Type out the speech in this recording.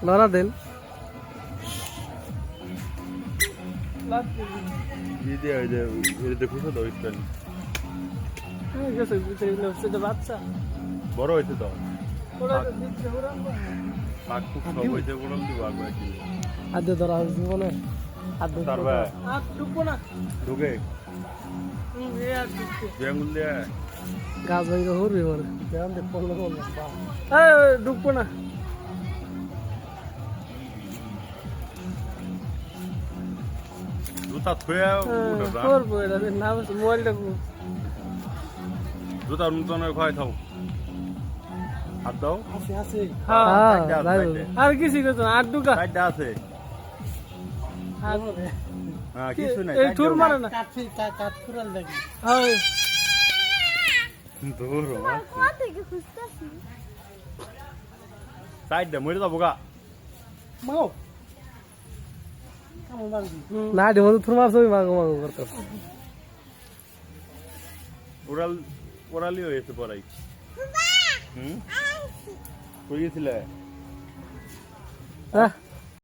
লড়া দেন বাচ্চা বড় হয়েছে তো আদে ধরা হয়েছে মনে ঢুকে গাছ ভাঙে হরবি পরে পড়লো ঢুকবো না জুতা থুয়ে করবো এটা না মোবাইলটা জুতার মতন খাই থাও হাত দাও আর কিছু করতো আর ঢুকা সাইডটা আছে কিছু নাই এই ঠুর মারে না সাইডটা মরে যাবো গা না ডেমো ঠুর মারছ মাগো মাগো করতে ওরালি হয়েছে পড়াই কই গেছিলে